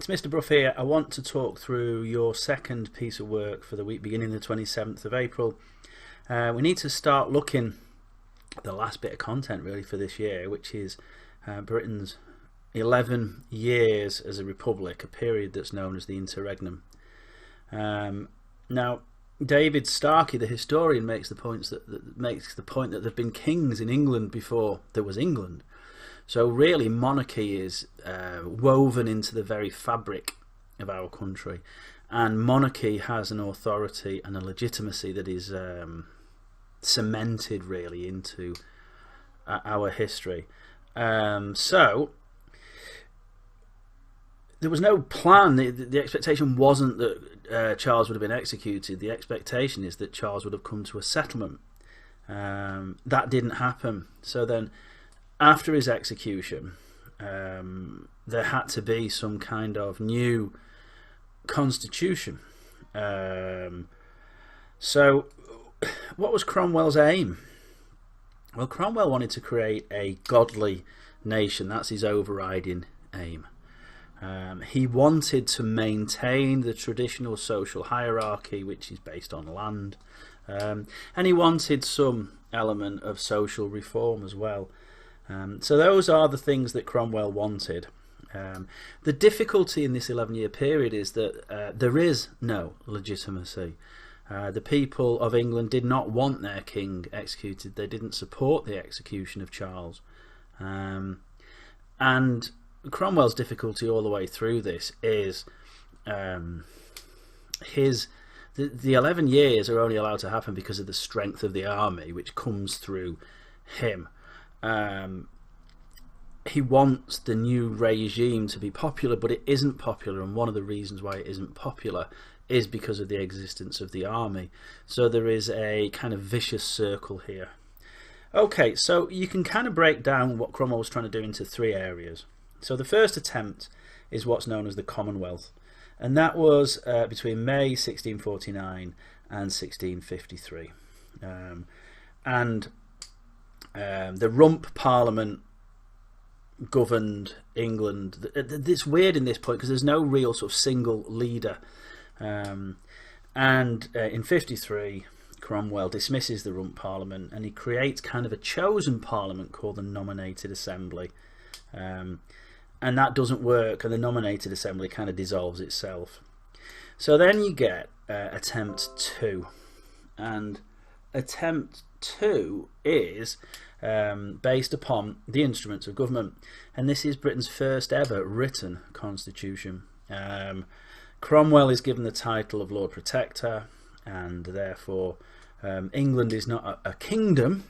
It's Mr. Brough here. I want to talk through your second piece of work for the week beginning the 27th of April. We need to start looking at the last bit of content really for this year, which is Britain's 11 years as a republic, a period that's known as the interregnum. Now, David Starkey, the historian, makes the point that there have been kings in England before there was England. So really, monarchy is woven into the very fabric of our country, and monarchy has an authority and a legitimacy that is cemented really into our history. So there was no plan. The expectation wasn't that Charles would have been executed. The expectation is that Charles would have come to a settlement. That didn't happen. So then, after his execution, there had to be some kind of new constitution. So what was Cromwell's aim? Well, Cromwell wanted to create a godly nation. That's his overriding aim. He wanted to maintain the traditional social hierarchy, which is based on land, and he wanted some element of social reform as well. So those are the things that Cromwell wanted. The difficulty in this 11-year period is that there is no legitimacy. The people of England did not want their king executed. They didn't support the execution of Charles. And Cromwell's difficulty all the way through this is the 11 years are only allowed to happen because of the strength of the army, which comes through him. He wants the new regime to be popular, but it isn't popular, and one of the reasons why it isn't popular is because of the existence of the army. So there is a kind of vicious circle here. Okay, so you can kind of break down what Cromwell was trying to do into three areas. So the first attempt is what's known as the Commonwealth, and that was between May 1649 and 1653. The Rump Parliament governed England. It's weird in this point because there's no real sort of single leader. In 53, Cromwell dismisses the Rump Parliament and he creates kind of a chosen parliament called the Nominated Assembly. And that doesn't work, and the Nominated Assembly kind of dissolves itself. So then you get attempt 2, and attempt 2 is based upon the instruments of government, and this is Britain's first ever written constitution. Cromwell is given the title of Lord Protector, and therefore England is not a kingdom,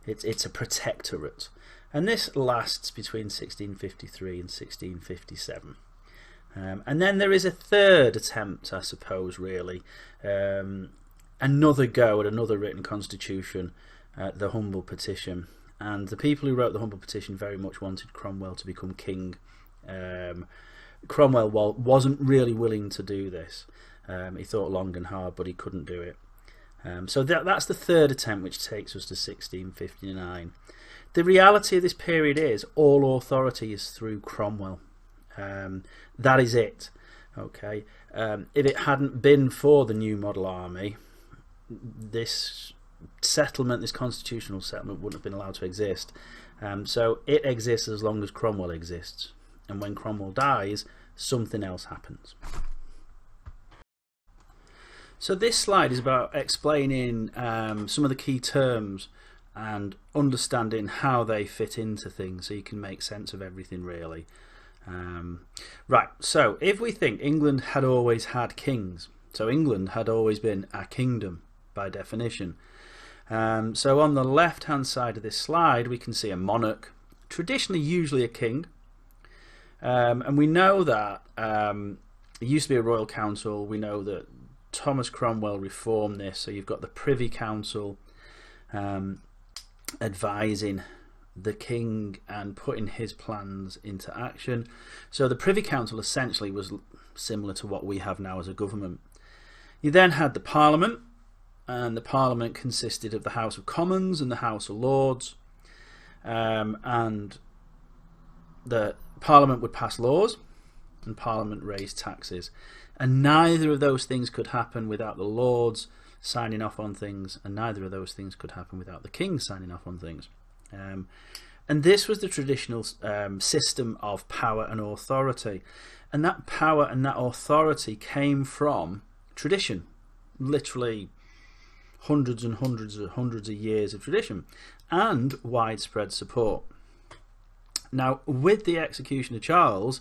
it's a protectorate, and this lasts between 1653 and 1657. And then there is a third attempt, I suppose, really, another go at another written constitution, the Humble Petition, and the people who wrote the Humble Petition very much wanted Cromwell to become king. Cromwell wasn't really willing to do this. He thought long and hard, but he couldn't do it. So that's the third attempt, which takes us to 1659. The reality of this period is all authority is through Cromwell. That is it. Okay. If it hadn't been for the new model army, this settlement, this constitutional settlement, wouldn't have been allowed to exist. So it exists as long as Cromwell exists, and when Cromwell dies, something else happens. So this slide is about explaining some of the key terms and understanding how they fit into things, so you can make sense of everything really. Right, so if we think England had always had kings, so England had always been a kingdom by definition. So on the left hand side of this slide we can see a monarch, traditionally usually a king, and we know that it used to be a royal council. We know that Thomas Cromwell reformed this, so you've got the Privy Council advising the king and putting his plans into action. So the Privy Council essentially was similar to what we have now as a government. You then had the Parliament, and the Parliament consisted of the House of Commons and the House of Lords, and the Parliament would pass laws, and Parliament raised taxes. And neither of those things could happen without the Lords signing off on things, and neither of those things could happen without the King signing off on things. And this was the traditional system of power and authority. And that power and that authority came from tradition, literally hundreds and hundreds of years of tradition, and widespread support. Now, with the execution of Charles,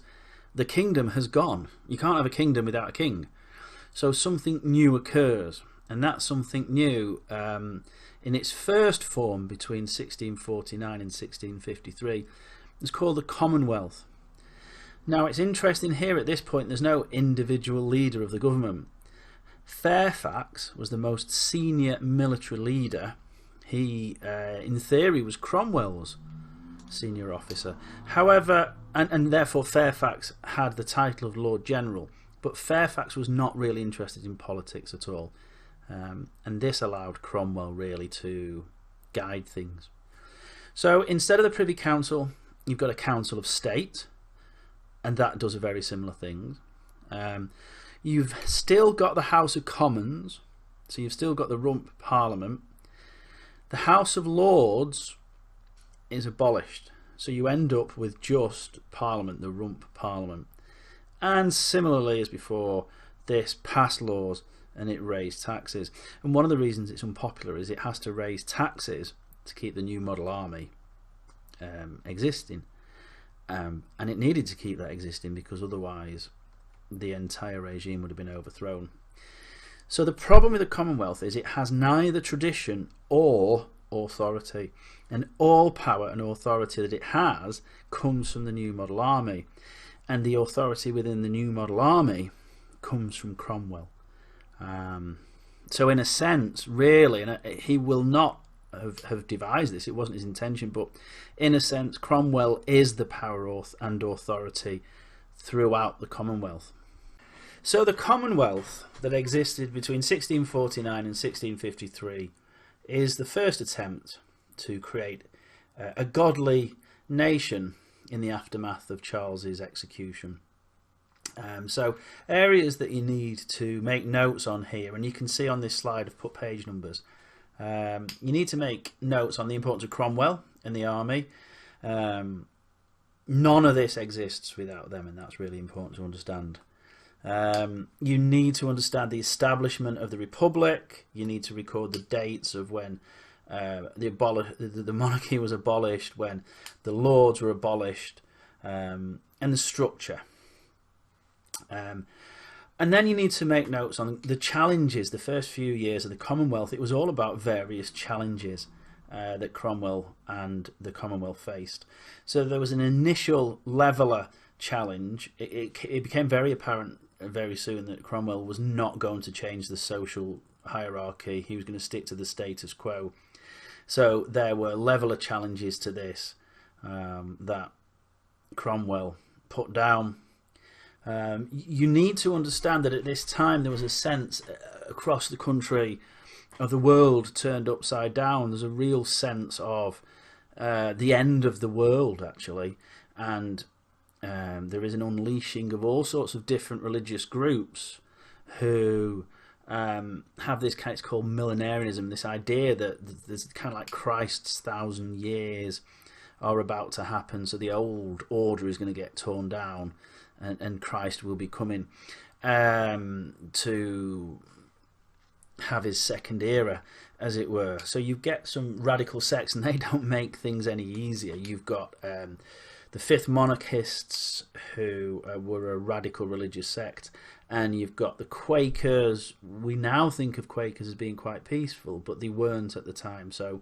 the kingdom has gone. You can't have a kingdom without a king. So something new occurs, and that something new, in its first form between 1649 and 1653, is called the Commonwealth. Now, it's interesting here at this point, there's no individual leader of the government. Fairfax was the most senior military leader. He, in theory, was Cromwell's senior officer. However, and therefore Fairfax had the title of Lord General, but Fairfax was not really interested in politics at all. And this allowed Cromwell really to guide things. So instead of the Privy Council, you've got a Council of State, and that does a very similar thing. You've still got the House of Commons, so you've still got the Rump Parliament. The House of Lords is abolished, so you end up with just Parliament, the Rump Parliament. And similarly as before, this passed laws and it raised taxes. And one of the reasons it's unpopular is it has to raise taxes to keep the new model army existing. And it needed to keep that existing because otherwise the entire regime would have been overthrown. So the problem with the Commonwealth is it has neither tradition or authority, and all power and authority that it has comes from the new model army, and the authority within the new model army comes from Cromwell. So in a sense, really, and he will not have devised this, it wasn't his intention, but in a sense Cromwell is the power and authority throughout the Commonwealth. So the Commonwealth that existed between 1649 and 1653 is the first attempt to create a godly nation in the aftermath of Charles's execution. So areas that you need to make notes on here, and you can see on this slide I've put page numbers. You need to make notes on the importance of Cromwell and the army. None of this exists without them, and that's really important to understand. You need to understand the establishment of the Republic. You need to record the dates of when the monarchy was abolished, when the Lords were abolished, and the structure. And then you need to make notes on the challenges. The first few years of the Commonwealth, it was all about various challenges that Cromwell and the Commonwealth faced. So there was an initial leveller challenge. It became very apparent very soon that Cromwell was not going to change the social hierarchy. He was going to stick to the status quo. So there were leveller challenges to this that Cromwell put down. You need to understand that at this time there was a sense across the country of the world turned upside down. There's a real sense of the end of the world, actually, and there is an unleashing of all sorts of different religious groups who have this kind, it's called millenarianism, this idea that there's kind of like Christ's 1,000 years are about to happen, so the old order is going to get torn down, and Christ will be coming to have his second era, as it were. So you get some radical sects, and they don't make things any easier. You've got the Fifth Monarchists, who were a radical religious sect, and you've got the Quakers. We now think of Quakers as being quite peaceful, but they weren't at the time. So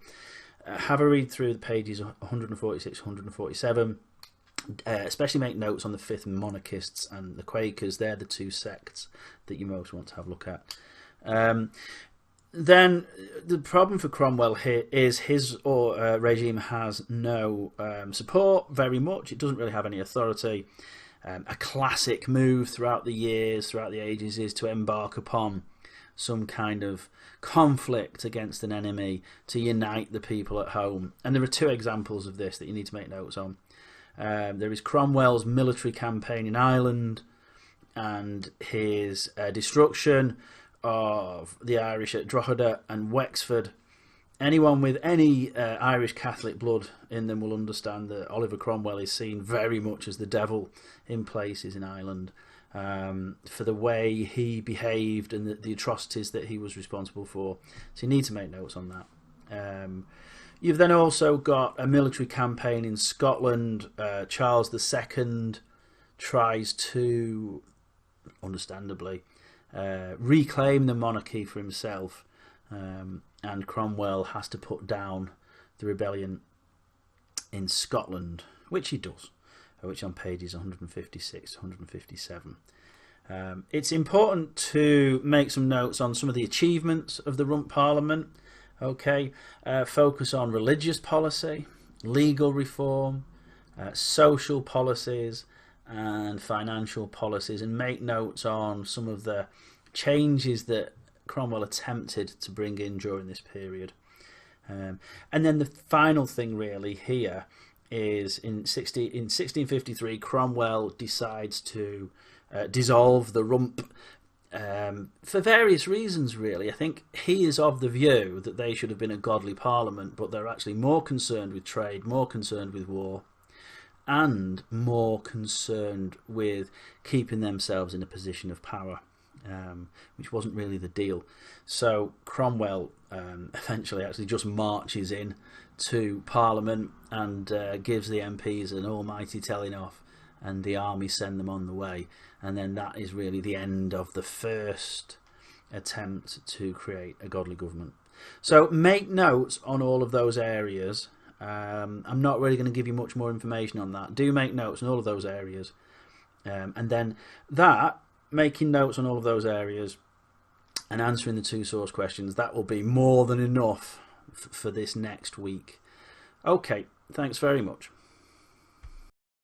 have a read through the pages 146, 147. Especially make notes on the Fifth Monarchists and the Quakers. They're the two sects that you most want to have a look at. Then the problem for Cromwell here is his regime has no support very much. It doesn't really have any authority. A classic move throughout the years, throughout the ages, is to embark upon some kind of conflict against an enemy to unite the people at home. And there are two examples of this that you need to make notes on. There is Cromwell's military campaign in Ireland, and his destruction of the Irish at Drogheda and Wexford. Anyone with any Irish Catholic blood in them will understand that Oliver Cromwell is seen very much as the devil in places in Ireland, for the way he behaved and the atrocities that he was responsible for. So you need to make notes on that. You've then also got a military campaign in Scotland. Charles II tries to, understandably, reclaim the monarchy for himself, and Cromwell has to put down the rebellion in Scotland, which he does, which on pages 156 to 157. It's important to make some notes on some of the achievements of the Rump Parliament. Okay, focus on religious policy, legal reform, social policies and financial policies, and make notes on some of the changes that Cromwell attempted to bring in during this period. And then the final thing really here is in 1653 Cromwell decides to dissolve the Rump, for various reasons really. I think he is of the view that they should have been a godly parliament, but they're actually more concerned with trade, more concerned with war, and more concerned with keeping themselves in a position of power, which wasn't really the deal. So Cromwell eventually actually just marches in to Parliament and gives the MPs an almighty telling off, and the army send them on the way. And then that is really the end of the first attempt to create a godly government. So make notes on all of those areas. I'm not really going to give you much more information on that. Do make notes on all of those areas. And then making notes on all of those areas and answering the 2 source questions, that will be more than enough for this next week. Okay, thanks very much.